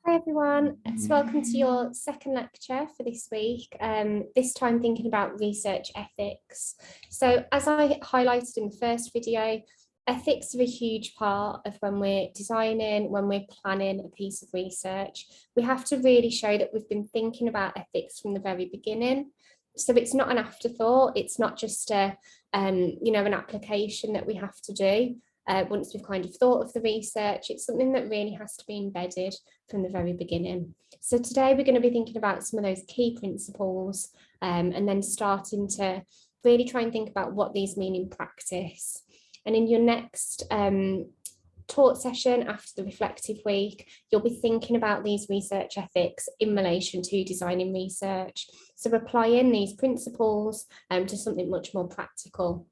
Hi everyone, so welcome to your second lecture for this week, this time thinking about research ethics. So as I highlighted in the first video, ethics are a huge part of when we're designing, when we're planning a piece of research. We have to really show that we've been thinking about ethics from the very beginning. So it's not an afterthought, it's not just an application that we have to do. Once we've kind of thought of the research, it's something that really has to be embedded from the very beginning. So today we're going to be thinking about some of those key principles and then starting to really try and think about what these mean in practice. And in your next taught session after the reflective week, you'll be thinking about these research ethics in relation to designing research. So applying these principles to something much more practical.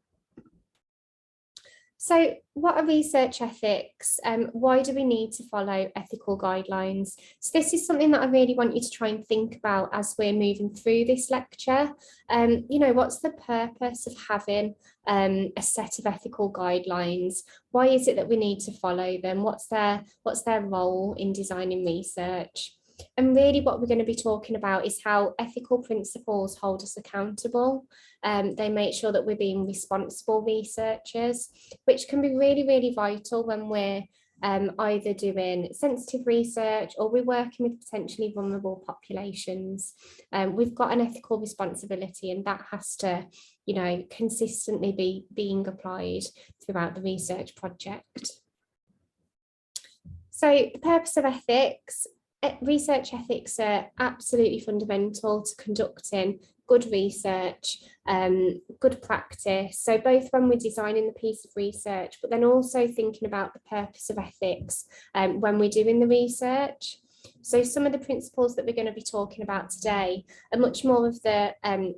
So what are research ethics? Why do we need to follow ethical guidelines? So this is something that I really want you to try and think about as we're moving through this lecture. What's the purpose of having a set of ethical guidelines? Why is it that we need to follow them? What's their role in designing research? And really what we're going to be talking about is how ethical principles hold us accountable. They make sure that we're being responsible researchers, which can be really, really vital when we're either doing sensitive research or we're working with potentially vulnerable populations. We've got an ethical responsibility, and that has to, consistently be being applied throughout the research project. So the purpose of ethics. Research ethics are absolutely fundamental to conducting good research, good practice. So both when we're designing the piece of research, but then also thinking about the purpose of ethics when we're doing the research. So some of the principles that we're going to be talking about today are much more of the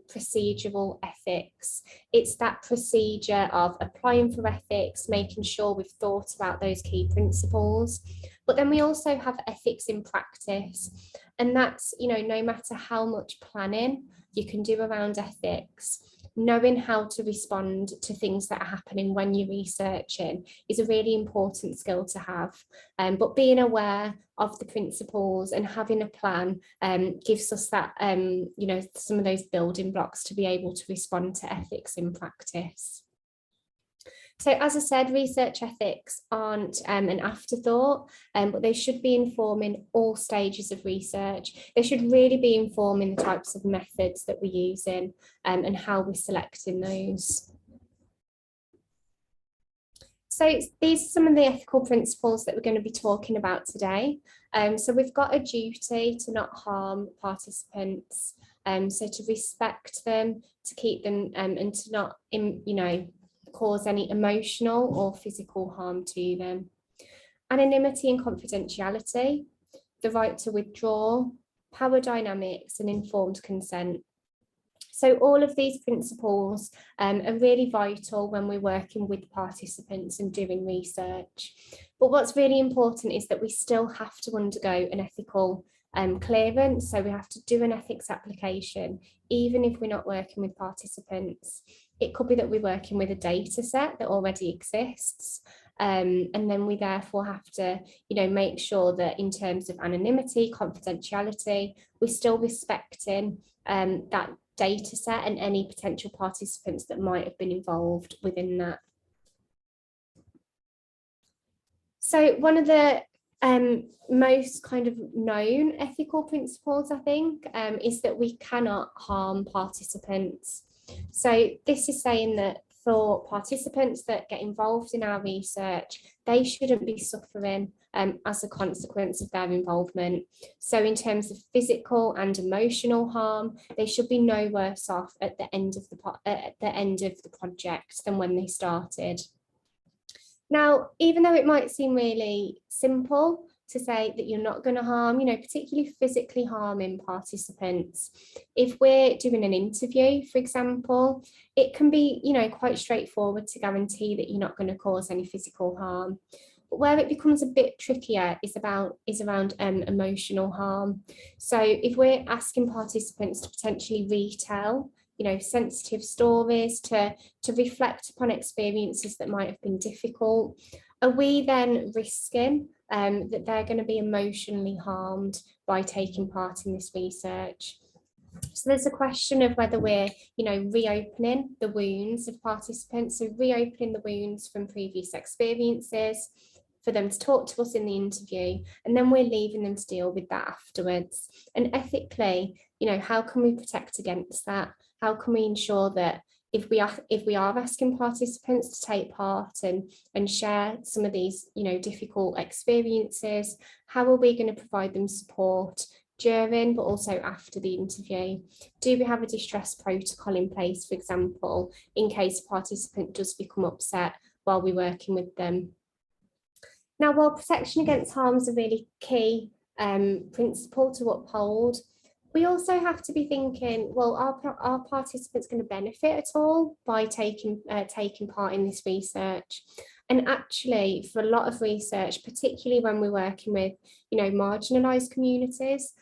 procedural ethics. It's that procedure of applying for ethics, making sure we've thought about those key principles. But then we also have ethics in practice. And that's, no matter how much planning you can do around ethics, knowing how to respond to things that are happening when you're researching is a really important skill to have. But being aware of the principles and having a plan gives us that, some of those building blocks to be able to respond to ethics in practice. So as I said, research ethics aren't an afterthought, but they should be informing all stages of research. They should really be informing the types of methods that we're using and how we're selecting those. So these are some of the ethical principles that we're going to be talking about today. So we've got a duty to not harm participants, so to respect them, to keep them and to not, cause any emotional or physical harm to them. Anonymity and confidentiality, the right to withdraw, power dynamics and informed consent. So all of these principles are really vital when we're working with participants and doing research. But what's really important is that we still have to undergo an ethical clearance. So we have to do an ethics application, even if we're not working with participants. It could be that we're working with a data set that already exists. And then we therefore have to, make sure that in terms of anonymity, confidentiality, we're still respecting that data set and any potential participants that might have been involved within that. So one of the most kind of known ethical principles, I think, is that we cannot harm participants. So this is saying that for participants that get involved in our research, they shouldn't be suffering as a consequence of their involvement. So in terms of physical and emotional harm, they should be no worse off at the end of the project than when they started. Now, even though it might seem really simple to say that you're not going to harm, particularly physically harming participants, if we're doing an interview, for example, it can be, quite straightforward to guarantee that you're not going to cause any physical harm. But where it becomes a bit trickier is around emotional harm. So if we're asking participants to potentially retell sensitive stories, to reflect upon experiences that might have been difficult, Are we then risking that they're going to be emotionally harmed by taking part in this research? So there's a question of whether we're, reopening the wounds of participants, so reopening the wounds from previous experiences for them to talk to us in the interview, and then we're leaving them to deal with that afterwards. And ethically, how can we protect against that? How can we ensure that if we are asking participants to take part and share some of these, difficult experiences, how are we going to provide them support during but also after the interview? Do we have a distress protocol in place, for example, in case a participant does become upset while we're working with them? Now, while protection against harm is a really key principle to uphold, we also have to be thinking, well, are participants going to benefit at all by taking part in this research? And actually, for a lot of research, particularly when we're working with, marginalised communities,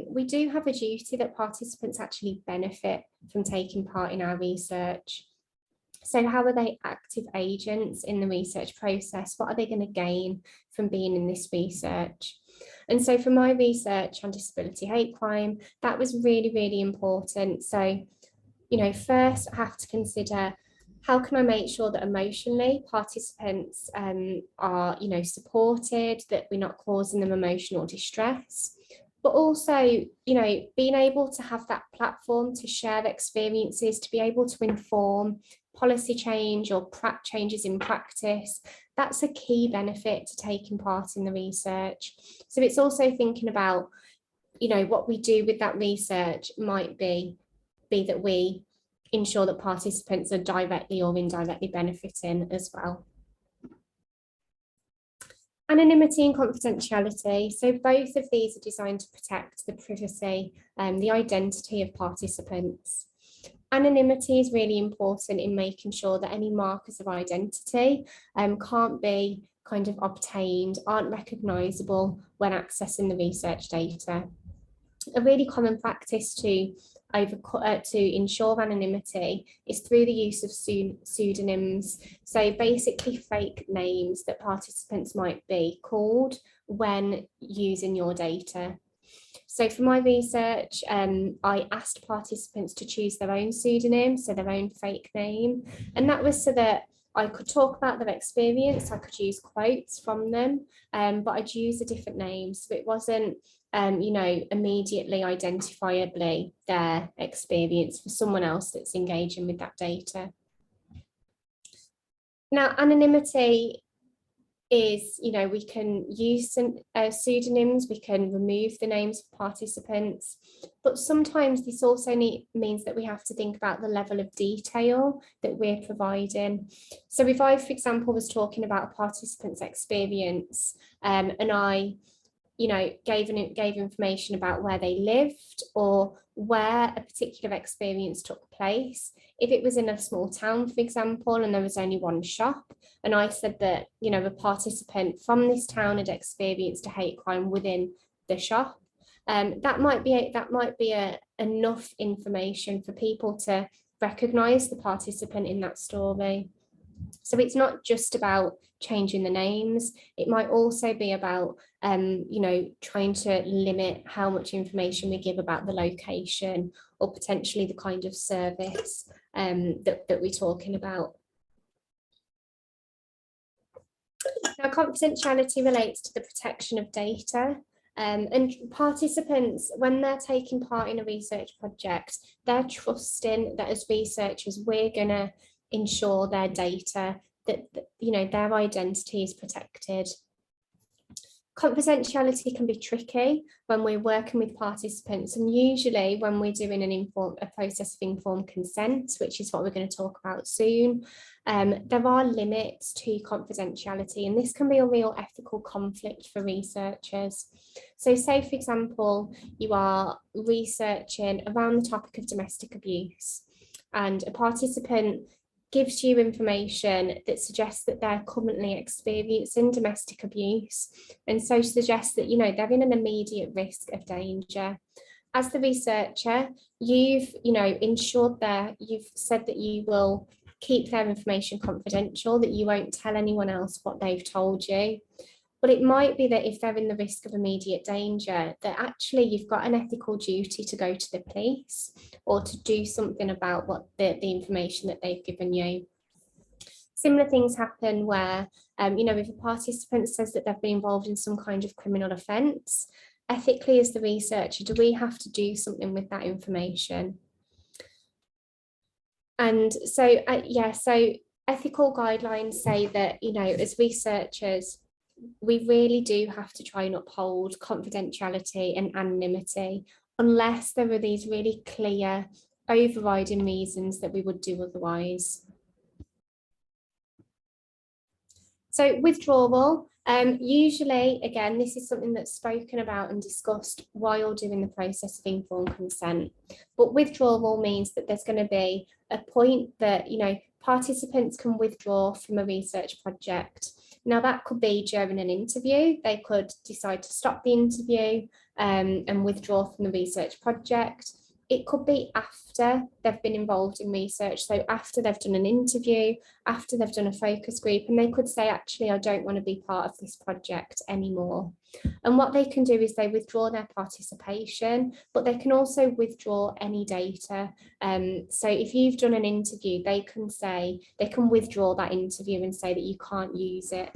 we do have a duty that participants actually benefit from taking part in our research. So how are they active agents in the research process? What are they going to gain from being in this research? And so for my research on disability hate crime, that was really, really important. So, first I have to consider, how can I make sure that emotionally participants are, supported, that we're not causing them emotional distress, but also, being able to have that platform to share experiences, to be able to inform policy change or changes in practice. That's a key benefit to taking part in the research. So it's also thinking about, what we do with that research might be that we ensure that participants are directly or indirectly benefiting as well. Anonymity and confidentiality. So both of these are designed to protect the privacy and the identity of participants. Anonymity is really important in making sure that any markers of identity can't be kind of obtained, aren't recognisable when accessing the research data. A really common practice to ensure anonymity is through the use of pseudonyms. So basically fake names that participants might be called when using your data. So for my research, I asked participants to choose their own pseudonym, so their own fake name. And that was so that I could talk about their experience, I could use quotes from them, but I'd use a different name. So it wasn't, immediately identifiably their experience for someone else that's engaging with that data. Now, anonymity is, we can use some pseudonyms, we can remove the names of participants, but sometimes this also means that we have to think about the level of detail that we're providing. So if I, for example, was talking about a participant's experience and I gave information about where they lived or where a particular experience took place. If it was in a small town, for example, and there was only one shop, and I said that, a participant from this town had experienced a hate crime within the shop, that might be enough information for people to recognise the participant in that story. So it's not just about changing the names. It might also be about, trying to limit how much information we give about the location or potentially the kind of service that we're talking about. Now, confidentiality relates to the protection of data. And participants, when they're taking part in a research project, they're trusting that as researchers, we're going to ensure their data, that their identity is protected. Confidentiality can be tricky when we're working with participants, and usually when we're doing a process of informed consent, which is what we're going to talk about soon, there are limits to confidentiality, and this can be a real ethical conflict for researchers. So say, for example, you are researching around the topic of domestic abuse and a participant gives you information that suggests that they're currently experiencing domestic abuse, and so suggests that they're in an immediate risk of danger. As the researcher, you've ensured that you've said that you will keep their information confidential, that you won't tell anyone else what they've told you. But it might be that if they're in the risk of immediate danger, that actually you've got an ethical duty to go to the police or to do something about what the information that they've given you. Similar things happen where, if a participant says that they've been involved in some kind of criminal offence, ethically as the researcher, do we have to do something with that information? And so, so ethical guidelines say that, as researchers, we really do have to try and uphold confidentiality and anonymity unless there are these really clear overriding reasons that we would do otherwise. So withdrawal, usually, again, this is something that's spoken about and discussed while doing the process of informed consent. But withdrawal means that there's going to be a point that, participants can withdraw from a research project. Now, that could be during an interview. They could decide to stop the interview and withdraw from the research project. It could be after they've been involved in research. So after they've done an interview, after they've done a focus group, and they could say, actually, I don't want to be part of this project anymore. And what they can do is they withdraw their participation, but they can also withdraw any data. So if you've done an interview, they can withdraw that interview and say that you can't use it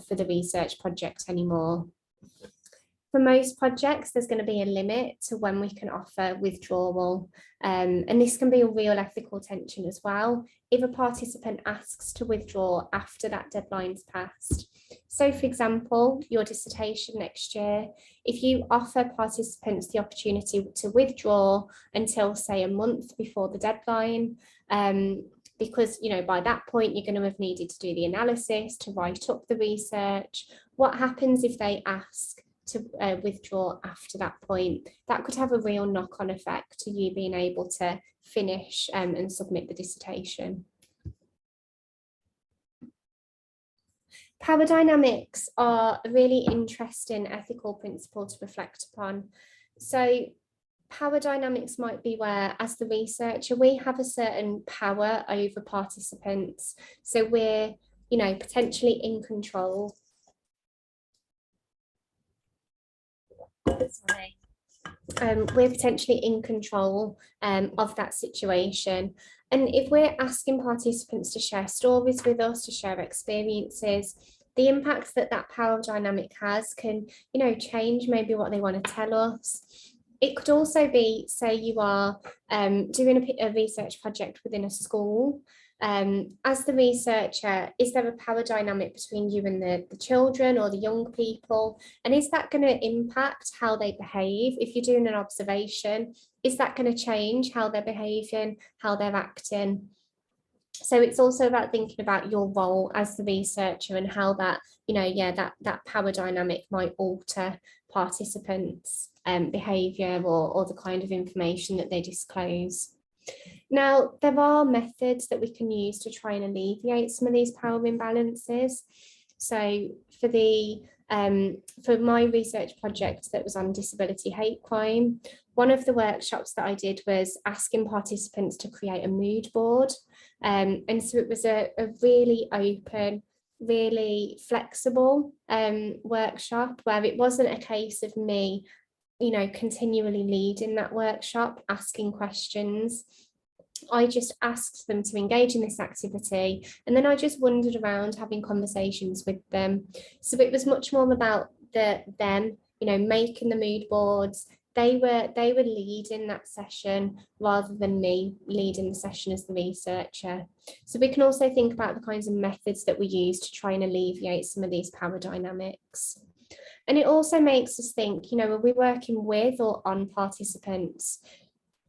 for the research project anymore. For most projects, there's going to be a limit to when we can offer withdrawal. And this can be a real ethical tension as well if a participant asks to withdraw after that deadline's passed. So, for example, your dissertation next year, if you offer participants the opportunity to withdraw until, say, a month before the deadline, because by that point you're going to have needed to do the analysis, to write up the research. What happens if they ask to withdraw after that point? That could have a real knock-on effect to you being able to finish and submit the dissertation. Power dynamics are a really interesting ethical principle to reflect upon. So power dynamics might be where, as the researcher, we have a certain power over participants. So we're, potentially in control. We're potentially in control of that situation. And if we're asking participants to share stories with us, to share experiences, the impact that power dynamic has can, change maybe what they want to tell us. It could also be, say you are doing a research project within a school. As the researcher, is there a power dynamic between you and the children or the young people? And is that going to impact how they behave? If you're doing an observation, is that going to change how they're behaving, how they're acting? So it's also about thinking about your role as the researcher and how that, that power dynamic might alter participants' behaviour or the kind of information that they disclose. Now, there are methods that we can use to try and alleviate some of these power imbalances. So for my research project that was on disability hate crime, one of the workshops that I did was asking participants to create a mood board. And so it was a really open, really flexible workshop where it wasn't a case of me, continually leading that workshop, asking questions. I just asked them to engage in this activity, and then I just wandered around having conversations with them. So it was much more about them, making the mood boards. They were leading that session rather than me leading the session as the researcher. So we can also think about the kinds of methods that we use to try and alleviate some of these power dynamics. And it also makes us think, are we working with or on participants?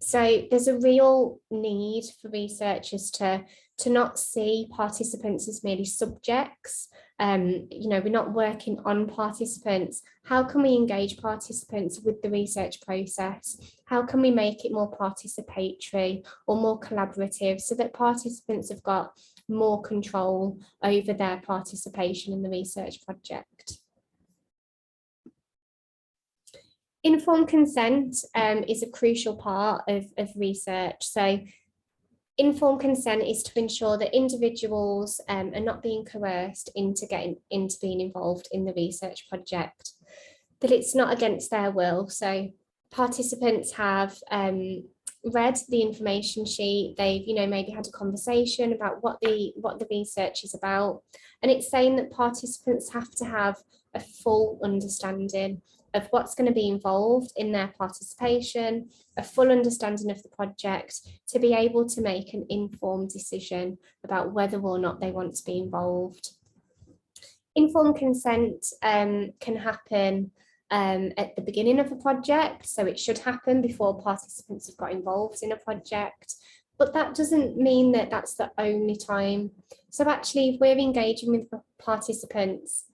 So there's a real need for researchers to not see participants as merely subjects. We're not working on participants. How can we engage participants with the research process? How can we make it more participatory or more collaborative so that participants have got more control over their participation in the research project? Informed consent is a crucial part of research. So Informed consent is to ensure that individuals are not being coerced into being involved in the research project, that it's not against their will. So participants have read the information sheet, they've maybe had a conversation about what the research is about, and it's saying that participants have to have a full understanding of what's going to be involved in their participation, a full understanding of the project, to be able to make an informed decision about whether or not they want to be involved. Informed consent can happen at the beginning of a project, so it should happen before participants have got involved in a project, but that doesn't mean that that's the only time. So actually, if we're engaging with participants,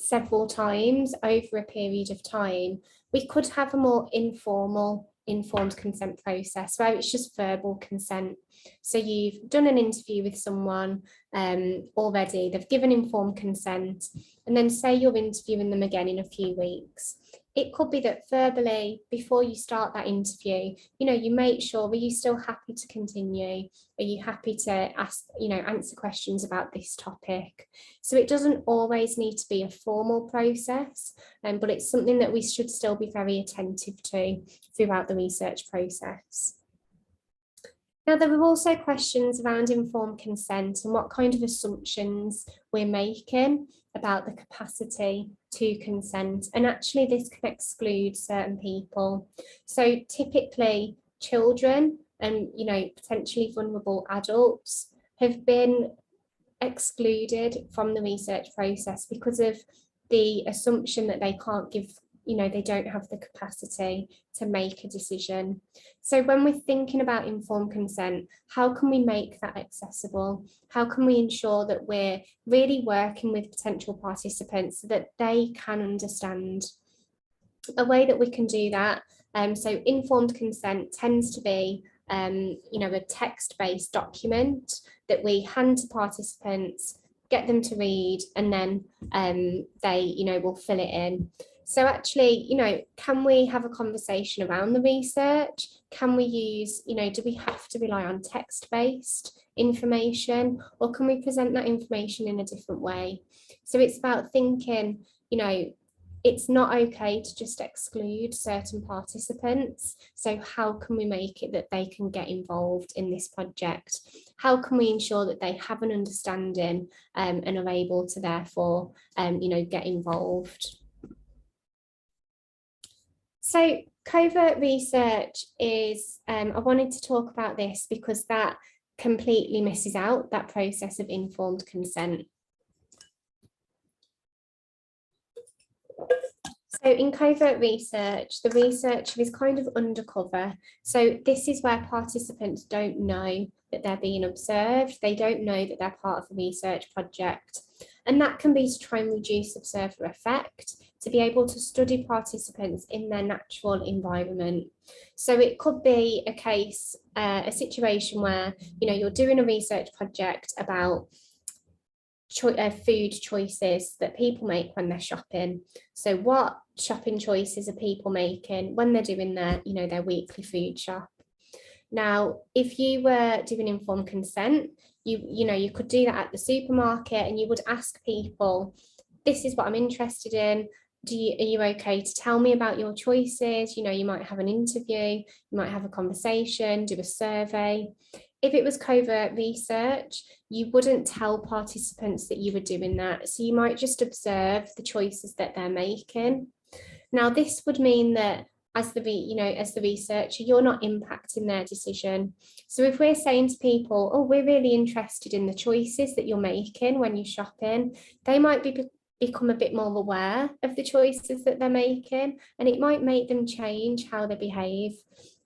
several times over a period of time, we could have a more informal informed consent process where it's just verbal consent. So you've done an interview with someone already, they've given informed consent, and then say you're interviewing them again in a few weeks. It could be that verbally, before you start that interview, you make sure, are you still happy to continue? Are you happy to answer questions about this topic? So it doesn't always need to be a formal process, but it's something that we should still be very attentive to throughout the research process. Now, there are also questions around informed consent and what kind of assumptions we're making about the capacity to consent. And actually, this can exclude certain people. So typically, children and potentially vulnerable adults have been excluded from the research process because of the assumption that they can't give, they don't have the capacity to make a decision. So when we're thinking about informed consent, how can we make that accessible? How can we ensure that we're really working with potential participants so that they can understand? A way that we can do that, so informed consent tends to be a text-based document that we hand to participants, get them to read, and then they will fill it in. So actually, can we have a conversation around the research? Can we use, do we have to rely on text-based information, or can we present that information in a different way? So it's about thinking, it's not okay to just exclude certain participants. So how can we make it that they can get involved in this project? How can we ensure that they have an understanding and are able to therefore, get involved? So covert research is, I wanted to talk about this because that completely misses out that process of informed consent. So in covert research, the researcher is kind of undercover. So this is where participants don't know that they're being observed. They don't know that they're part of a research project. And that can be to try and reduce observer effect, to be able to study participants in their natural environment. So it could be a case, a situation where, you're doing a research project about food choices that people make when they're shopping. So what shopping choices are people making when they're doing their weekly food shop? Now, if you were doing informed consent, you could do that at the supermarket, and you would ask people, this is what I'm interested in. Are you okay to tell me about your choices? You might have an interview, you might have a conversation, do a survey. If it was covert research, you wouldn't tell participants that you were doing that. So you might just observe the choices that they're making. Now, this would mean that as the researcher, you're not impacting their decision. So if we're saying to people, oh, we're really interested in the choices that you're making when you're shopping, they might become a bit more aware of the choices that they're making, and it might make them change how they behave.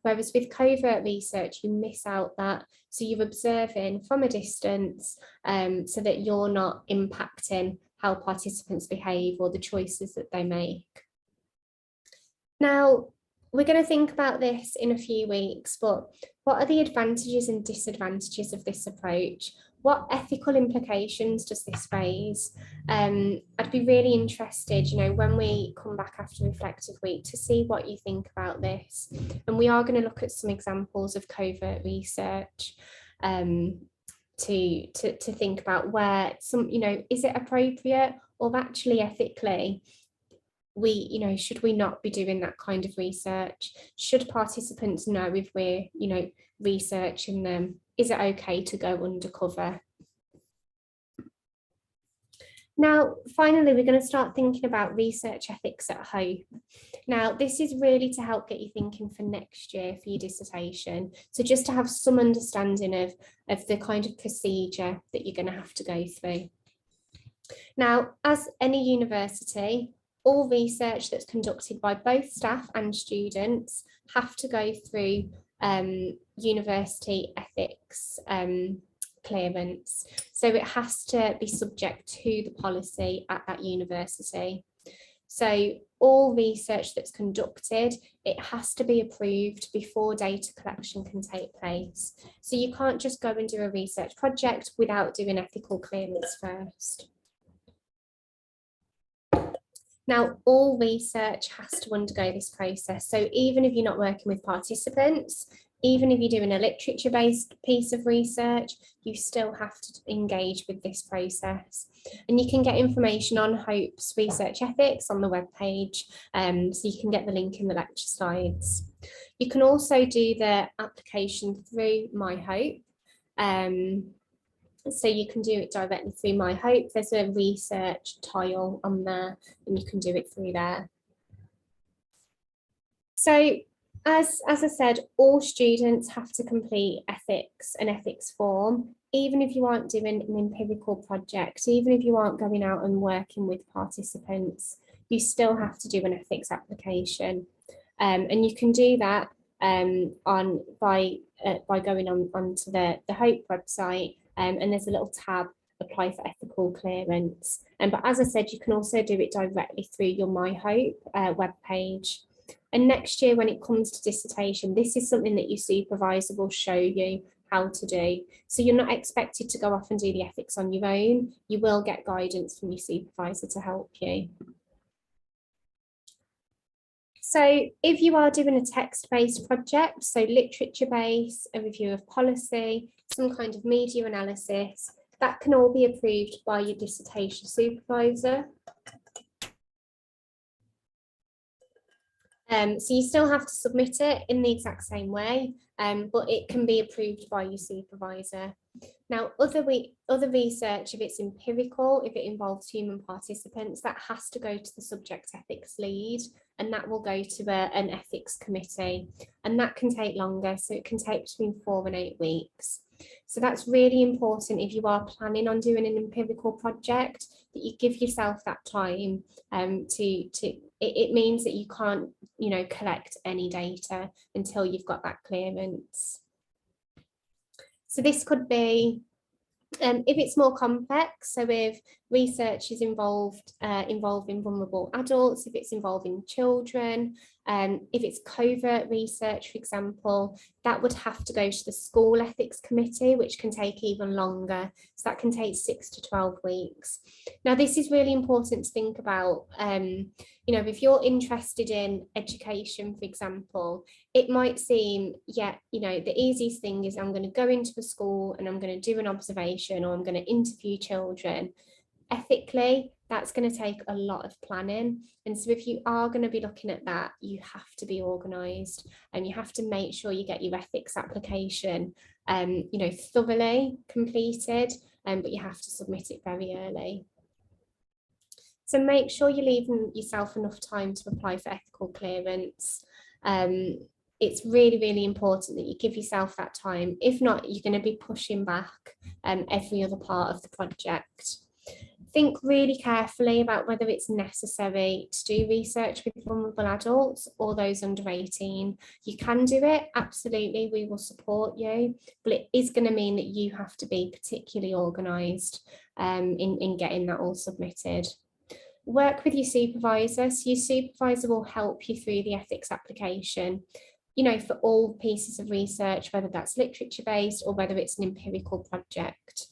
Whereas with covert research, you miss out that. So you're observing from a distance, so that you're not impacting how participants behave or the choices that they make. Now, we're going to think about this in a few weeks, but what are the advantages and disadvantages of this approach? What ethical implications does this raise? I'd be really interested, when we come back after Reflective Week, to see what you think about this. And we are going to look at some examples of covert research. to think about where some, is it appropriate, or actually ethically should we not be doing that kind of research? Should participants know if we're, researching them? Is it okay to go undercover? Now, finally, we're going to start thinking about research ethics at home. Now, this is really to help get you thinking for next year for your dissertation. So just to have some understanding of the kind of procedure that you're going to have to go through. Now, as any university, all research that's conducted by both staff and students have to go through university ethics clearance. So it has to be subject to the policy at that university. So all research that's conducted, it has to be approved before data collection can take place. So you can't just go and do a research project without doing ethical clearance first. Now, all research has to undergo this process. So even if you're not working with participants, even if you're doing a literature-based piece of research, you still have to engage with this process. And you can get information on Hope's research ethics on the webpage, so you can get the link in the lecture slides. You can also do the application through MyHope. So you can do it directly through MyHope. There's a research tile on there, and you can do it through there. So as I said, all students have to complete an ethics form, even if you aren't doing an empirical project, even if you aren't going out and working with participants, you still have to do an ethics application. And you can do that by going onto the Hope website, and there's a little tab, apply for ethical clearance. But as I said, you can also do it directly through your MyHope webpage. And next year, when it comes to dissertation, this is something that your supervisor will show you how to do. So you're not expected to go off and do the ethics on your own. You will get guidance from your supervisor to help you. So if you are doing a text-based project, so literature-based, a review of policy, some kind of media analysis, that can all be approved by your dissertation supervisor. So you still have to submit it in the exact same way, but it can be approved by your supervisor. Now, other research, if it's empirical, if it involves human participants, that has to go to the subject ethics lead, and that will go to an ethics committee, and that can take longer. So it can take between 4 and 8 weeks. So that's really important if you are planning on doing an empirical project, that you give yourself that time it means that you can't, collect any data until you've got that clearance. So this could be, if it's more complex, so if research is involving vulnerable adults, if it's involving children, if it's covert research, for example, that would have to go to the school ethics committee, which can take even longer. So that can take 6 to 12 weeks. Now, this is really important to think about. If you're interested in education, for example, it might seem, the easiest thing is I'm going to go into a school and I'm going to do an observation, or I'm going to interview children. Ethically, that's going to take a lot of planning. And so if you are going to be looking at that, you have to be organised, and you have to make sure you get your ethics application, thoroughly completed, but you have to submit it very early. So make sure you're leaving yourself enough time to apply for ethical clearance. It's really, really important that you give yourself that time. If not, you're going to be pushing back every other part of the project. Think really carefully about whether it's necessary to do research with vulnerable adults or those under 18. You can do it, absolutely, we will support you, but it is going to mean that you have to be particularly organised in getting that all submitted. Work with your supervisor, so your supervisor will help you through the ethics application, for all pieces of research, whether that's literature-based or whether it's an empirical project.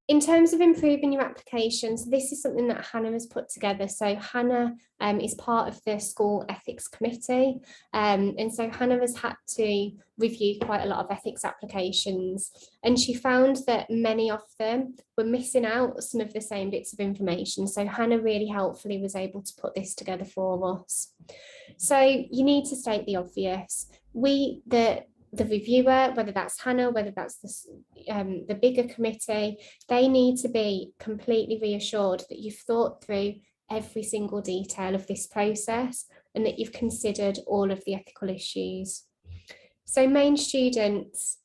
In terms of improving your applications, this is something that Hannah has put together. So Hannah is part of the school ethics committee. And so Hannah has had to review quite a lot of ethics applications. And she found that many of them were missing out some of the same bits of information. So Hannah really helpfully was able to put this together for us. So you need to state the obvious. The reviewer, whether that's Hannah, whether that's the bigger committee, they need to be completely reassured that you've thought through every single detail of this process and that you've considered all of the ethical issues. So main students,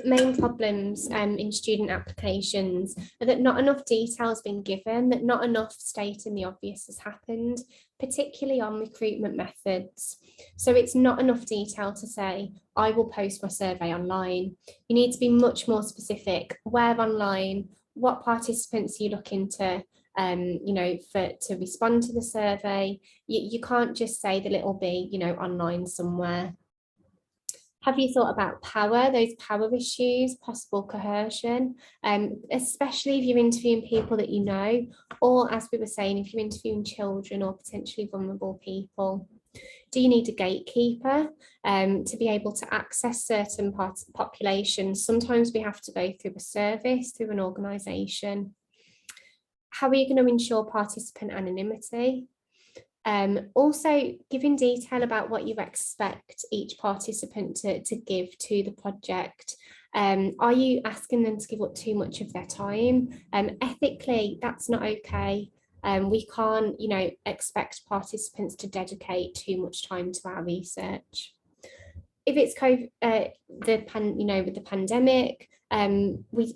main problems in student applications are that not enough detail has been given, that not enough stating the obvious has happened, particularly on recruitment methods. So it's not enough detail to say, I will post my survey online. You need to be much more specific. Where online, what participants are you looking to to respond to the survey? You can't just say that it'll be, online somewhere. Have you thought about power, those power issues, possible coercion, especially if you're interviewing people that you know, or as we were saying, if you're interviewing children or potentially vulnerable people? Do you need a gatekeeper to be able to access certain populations? Sometimes we have to go through a service, through an organisation. How are you going to ensure participant anonymity? Also giving detail about what you expect each participant to give to the project. Are you asking them to give up too much of their time? Ethically, that's not okay. We can't, expect participants to dedicate too much time to our research. If it's COVID, with the pandemic, we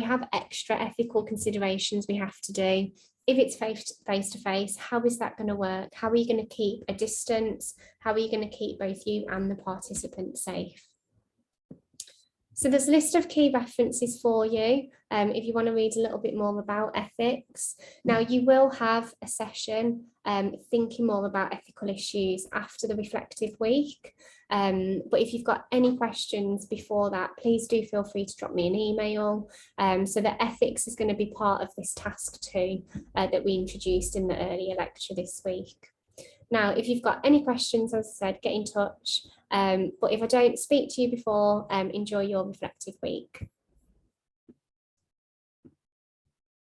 have extra ethical considerations we have to do. If it's face to face, how is that going to work? How are you going to keep a distance? How are you going to keep both you and the participants safe? So there's a list of key references for you if you want to read a little bit more about ethics. Now you will have a session thinking more about ethical issues after the reflective week. But if you've got any questions before that, please do feel free to drop me an email. So the ethics is going to be part of this task too that we introduced in the earlier lecture this week. Now, if you've got any questions, as I said, get in touch. But if I don't speak to you before, enjoy your reflective week.